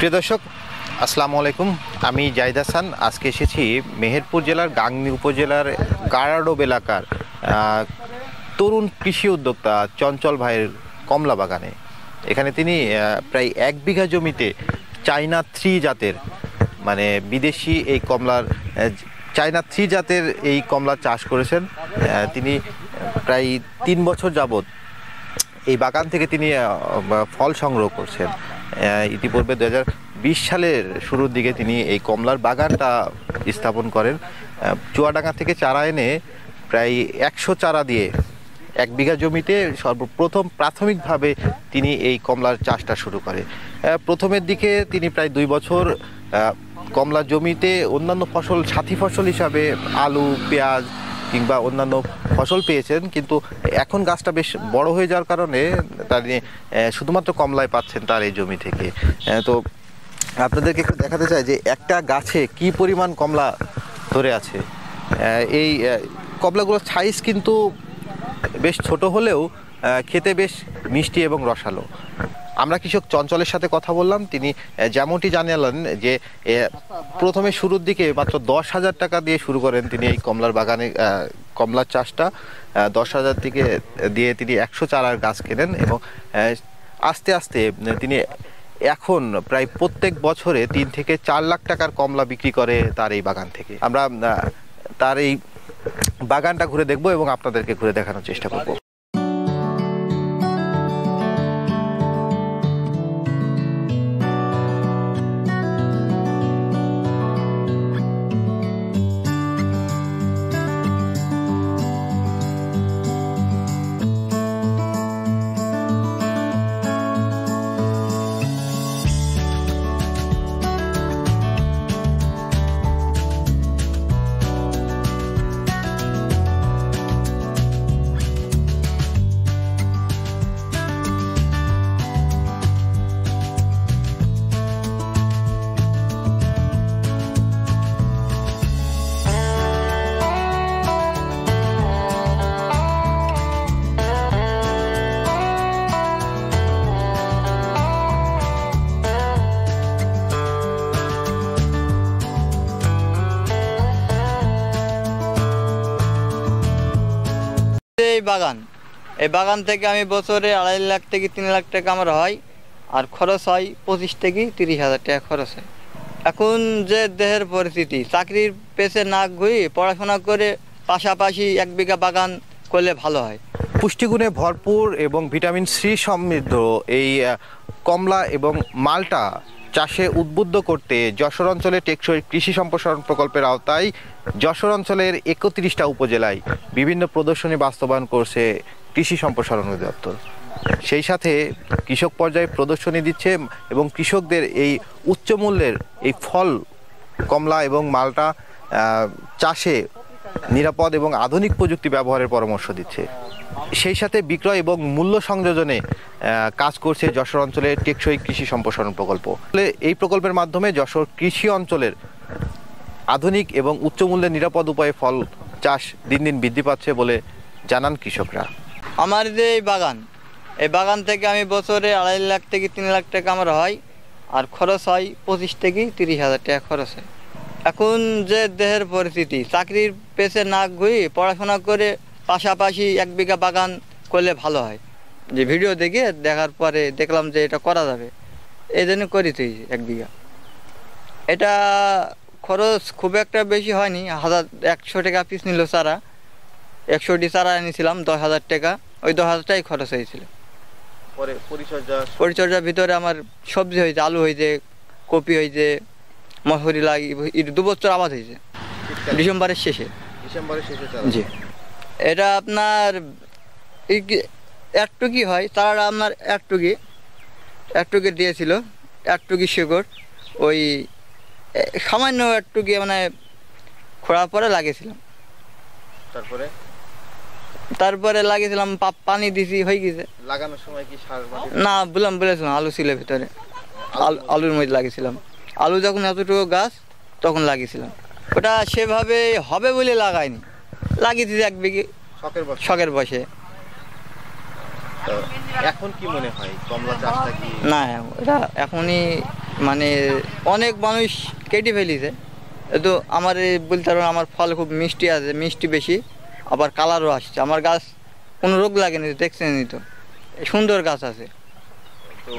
প্রিয় দর্শক, আসসালামু আলাইকুম। আমি জাহিদ হাসান। আজকে এসেছি মেহেরপুর জেলার গাংনী উপজেলার গারাডোব এলাকার তরুণ কৃষি উদ্যোক্তা চঞ্চল ভাইয়ের কমলা বাগানে। এখানে তিনি প্রায় 1 বিঘা জমিতে চায়না 3 জাতের মানে বিদেশি এই কমলার চায়না 3 জাতের এই কমলা চাষ করেছেন। তিনি প্রায় 3 বছর যাবৎ এই বাগান থেকে তিনি ফল সংগ্রহ করছেন। ইতিপূর্বে 2020 সালের শুরুর দিকে তিনি এই কমলার বাগানটা স্থাপন করেন। চুয়াডাঙ্গা থেকে চারা এনে প্রায় 100 চারা দিয়ে 1 বিঘা জমিতে সর্বপ্রথম প্রাথমিকভাবে তিনি এই কমলার চাষটা শুরু করে। প্রথমের দিকে তিনি প্রায় 2 বছর কমলা জমিতে অন্যান্য ফসল সাথী ফসল হিসাবে আলু, পেঁয়াজ কিংবা অন্যান্য ফসল পেয়েছেন, কিন্তু এখন গাছটা বেশ বড় হয়ে যাওয়ার কারণে তিনি শুধুমাত্র কমলাই পাচ্ছেন তার এই জমি থেকে। তো আপনাদেরকে একটু দেখাতে চাই যে একটা গাছে কি পরিমাণ কমলা ধরে আছে। এই কমলাগুলোর সাইজ কিন্তু বেশ ছোট হলেও খেতে বেশ মিষ্টি এবং রসালো। আমরা কৃষক চঞ্চলের সাথে কথা বললাম। তিনি যেমনটি জানালেন যে প্রথমে শুরুর দিকে মাত্র 10,000 টাকা দিয়ে শুরু করেন তিনি এই কমলার বাগানে কমলার চাষটা। 10,000 থেকে দিয়ে তিনি 100 চারার গাছ কেনেন এবং আস্তে আস্তে তিনি এখন প্রায় প্রত্যেক বছরে 3 থেকে 4 লাখ টাকার কমলা বিক্রি করে তার এই বাগান থেকে। আমরা তার এই বাগানটা ঘুরে দেখব এবং আপনাদেরকে ঘুরে দেখানোর চেষ্টা করব। এই বাগান থেকে আমি বছরে 2.5 লাখ থেকে 3 লাখ টাকা আমার হয়, আর খরচ হয় 25 থেকে 30,000 টাকা খরচ হয়। এখন যে দেহের পরিস্থিতি, চাকরির পেছে না ঘুরে পড়াশোনা করে পাশাপাশি 1 বিঘা বাগান করলে ভালো হয়। পুষ্টিগুণে ভরপুর এবং ভিটামিন সি সমৃদ্ধ এই কমলা এবং মালটা চাষে উদ্বুদ্ধ করতে যশোর অঞ্চলে টেকসই কৃষি সম্প্রসারণ প্রকল্পের আওতায় যশোর অঞ্চলের 31টা উপজেলায় বিভিন্ন প্রদর্শনী বাস্তবায়ন করছে কৃষি সম্প্রসারণ অধিদপ্তর। সেই সাথে কৃষক পর্যায়ে প্রদর্শনী দিচ্ছে এবং কৃষকদের এই উচ্চ মূল্যের এই ফল কমলা এবং মালটা চাষে নিরাপদ এবং আধুনিক প্রযুক্তি ব্যবহারের পরামর্শ দিচ্ছে। সেই সাথে বিক্রয় এবং মূল্য সংযোজনে কাজ করছে যশোর অঞ্চলের টেকসই কৃষি সম্প্রসারণ প্রকল্প। এই প্রকল্পের মাধ্যমে যশোর কৃষি অঞ্চলের আধুনিক এবং উচ্চ মূল্যের নিরাপদ উপায়ে ফল চাষ দিন দিন বৃদ্ধি পাচ্ছে বলে জানান কৃষকরা। আমার যে এই বাগান থেকে আমি বছরে 2.5 লাখ থেকে 3 লাখ টাকা আমার হয়, আর খরচ হয় 25 থেকে 30,000 টাকা খরচ হয়। এখন যে দেহের পরিস্থিতি, চাকরির পেছে না ঘুরে পড়াশোনা করে পাশাপাশি 1 বিঘা বাগান করলে ভালো হয়। যে ভিডিও দেখে দেখার পরে দেখলাম যে এটা করা যাবে, এই জন্য করি তুই 1 বিঘা। এটা খরচ খুব একটা বেশি হয়নি, 100 টাকা পিস নিল চারা। 100টি চারা এনেছিলাম 10,000 টাকা, ওই 10,000 টাকাই খরচ হয়েছিল। পরে পরিচর্যার ভিতরে আমার সবজি হয়েছে, আলু হয়েছে, কপি হয়েছে, মসুরি লাগি 2 বছর আবাদ হয়েছে ডিসেম্বরের শেষে। জি, এটা আপনার একটুকি হয় চারাটা, আপনার একটুকি দিয়েছিল, একটুকি শিকড়, ওই সামান্য একটুকি মানে খোঁড়ার পরে লাগিয়েছিলাম। তারপরে লাগিয়েছিলাম, পানি দিছি, হয়ে গেছে। লাগানোর সময় কি সার না বলেছিলাম, আলু ছিল ভিতরে, আলুর মধ্যে লাগিয়েছিলাম। আলু যখন এতটুকু গাছ তখন লাগিয়েছিলাম। ওটা সেভাবে হবে বলে লাগাইনি, লাগিয়েছি 1 বিঘে শখের বসে। এখন কি মনে হয় কমলা চাষটা কি? না, এটা এখনই মানে অনেক মানুষ কেটে ফেলিছে, তো আমার বলতে পারবো আমার ফল খুব মিষ্টি আছে, মিষ্টি বেশি, আবার কালারও আসছে। আমার গাছ কোনো রোগ লাগেনি, দেখছেনই তো, সুন্দর গাছ আছে। তো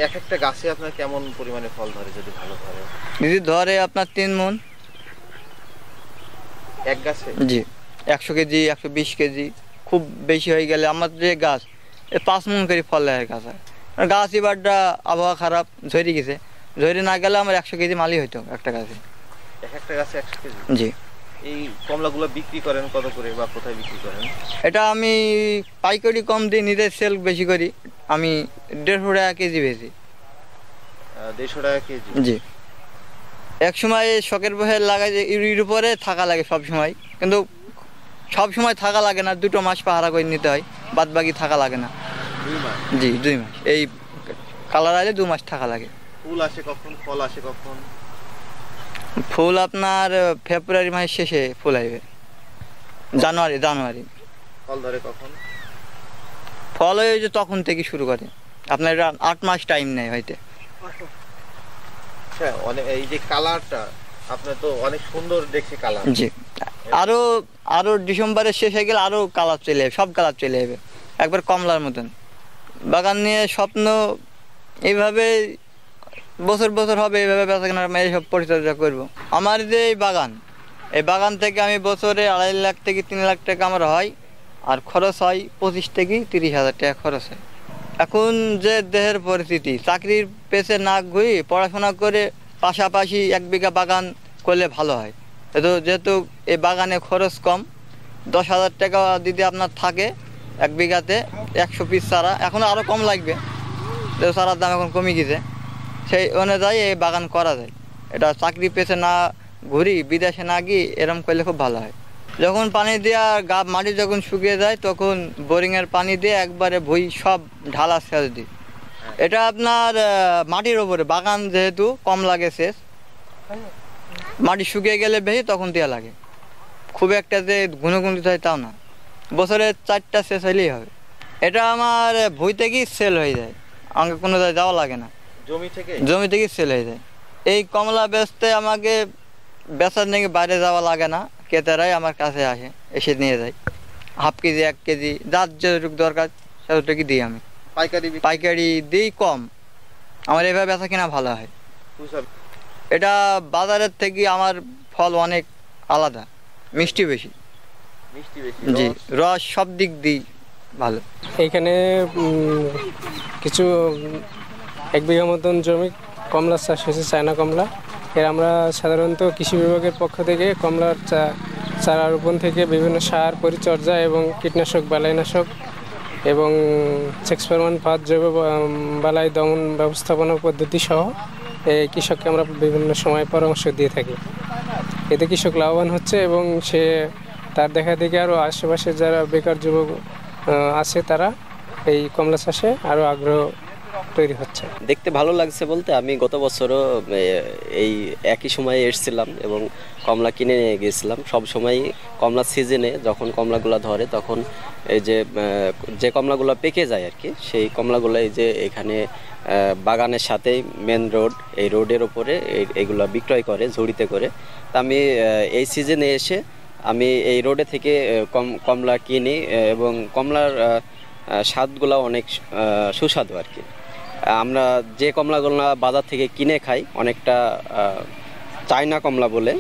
এক একটা গাছে আপনার কেমন পরিমাণে ফল ধরে যদি ভালো ধরে? যদি ধরে আপনার 3 মণ এক গাছে? জি, 100 কেজি 120 কেজি, খুব বেশি হয়ে গেলে আমার যে গাছ 5 মণ করে ফল দেয় গাছ। আর গাছ এবারটা আবহাওয়া খারাপ, ঝরে গেছে, ঝরে না গেলে আমার 100 কেজি মালই হইতো একটা গাছে। এক একটা গাছে 100 কেজি? জি। এই কমলাগুলো বিক্রি করেন কত করে বা কোথায় বিক্রি করেন? এটা আমি পাইকারি কম দিই, নিজের সেল বেশি করি। আমি 150 টাকা কেজি বেশি। 150 টাকা কেজি? জি। এক সময় শখের বহে লাগাই যে এর উপরে থাকা লাগে সব সময়, কিন্তু সব সময় থাকা লাগে না, 2 মাস পাহারা করে নিতে হয়, বাদ বাকি থাকা লাগে না। 2 মাস? জি, 2 মাস। এই কালার আইলে 2 মাস থাকা লাগে। ফুল আসে কখন, ফল আসে কখন? ফুল আপনার ফেব্রুয়ারি মাসের শেষে ফুল আসবে, জানুয়ারি। ফল ধরে কখন? ফল ওই যে তখন থেকে শুরু করে, আপনার এটা 8 মাস টাইম নেয় হয়তো। হ্যাঁ, এই যে কালারটা আপনার তো অনেক সুন্দর দেখছি কালার। জি, আরো ডিসেম্বরের শেষ হয়ে গেলে আরো কালার চলে যাবে, সব কালার চলে যাবে, একবার কমলার মতন। বাগান নিয়ে স্বপ্ন এইভাবে বছর বছর হবে, এইভাবে বেচাকেনা এইসব পরিচর্যা করবো। আমার যে এই বাগান থেকে আমি বছরে 2.5 লাখ থেকে 3 লাখ টাকা আমার হয়, আর খরচ হয় 25 থেকে 30,000 টাকা খরচ হয়। এখন যে দেহের পরিস্থিতি, চাকরির পেছে না ঘুরি পড়াশোনা করে পাশাপাশি 1 বিঘা বাগান করলে ভালো হয়। যেহেতু এই বাগানে খরচ কম, 10,000 টাকা যদি আপনার থাকে 1 বিঘাতে 100 পিস চারা, এখন আরও কম লাগবে, চারার দাম এখন কমে গেছে, সেই অনুযায়ী এই বাগান করা যায়। এটা চাকরি পেছে না ঘুরি, বিদেশে না গিয়ে এরম করলে খুব ভালো হয়। যখন পানি দেওয়া মাটি যখন শুকিয়ে যায়, তখন বোরিংয়ের পানি দিয়ে একবারে ভুঁই সব ঢালা সেচ দিই। এটা আপনার মাটির ওপরে, বাগান যেহেতু কম লাগে সেচ, মাটি শুকিয়ে গেলে বেশি তখন দেওয়া লাগে। খুব একটা যে গুণগুণ দিতে হয় তাও না, বছরে 4টা সেচ হইলেই হবে। এটা আমার ভুঁই থেকেই সেল হয়ে যায়, আমাকে কোনো জায়গায় যাওয়া লাগে না, জমি থেকেই সেল হয়ে যায়। এই কমলা বেচতে আমাকে বেচার নাকি বাইরে যাওয়া লাগে না, ক্রেতারাই আমার কাছে আসে, এসে নিয়ে যায়। হাফ কেজি 1 কেজি যার যেটুকু দরকার সেটুকু দিই আমি। পাইকারি দিই কম, আমার এভাবে বেচা কিনা ভালো হয়। এটা বাজারের থেকে আমার ফল অনেক আলাদা, মিষ্টি বেশি। জি, রস সব দিক দিই ভালো। এইখানে কিছু 1 বিঘা মতন জমি কমলা চাষ হয়েছে, চায়না কমলা। এর আমরা সাধারণত কৃষি বিভাগের পক্ষ থেকে কমলার চারা রোপণ থেকে বিভিন্ন সার পরিচর্যা এবং কীটনাশক, বালাইনাশক এবং সেক্সফেরমান ফাঁদ, জৈব বালাই দমন ব্যবস্থাপনা পদ্ধতি সহ এই কৃষককে আমরা বিভিন্ন সময় পরামর্শ দিয়ে থাকি। এতে কৃষক লাভবান হচ্ছে এবং সে তার দেখা দেখে আরও আশেপাশে যারা বেকার যুবক আছে তারা এই কমলা চাষে আরও আগ্রহ তৈরি হচ্ছে। দেখতে ভালো লাগছে বলতে, আমি গত বছরও এই একই সময়ে এসেছিলাম এবং কমলা কিনে নিয়ে গিয়েছিলাম। সব সময়ই কমলা সিজনে যখন কমলাগুলো ধরে তখন এই যে কমলাগুলো পেকে যায় আর কি, সেই কমলাগুলো এই যে এখানে বাগানের সাথেই মেন রোড, এই রোডের ওপরে এইগুলো বিক্রয় করে ঝুড়িতে করে। তা আমি এই সিজনে এসে আমি এই রোডে থেকে কমলা কিনি এবং কমলার স্বাদগুলো অনেক সুস্বাদু আর কি। আমরা যে কমলাগুলো বাজার থেকে কিনে খাই অনেকটা চায়না কমলা বলে,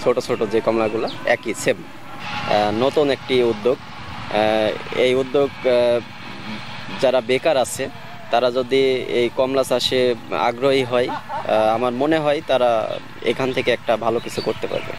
ছোট ছোট যে কমলাগুলো একই সেম। নতুন একটি উদ্যোগ, এই উদ্যোগ যারা বেকার আছে তারা যদি এই কমলা চাষে আগ্রহী হয়, আমার মনে হয় তারা এখান থেকে একটা ভালো কিছু করতে পারবে।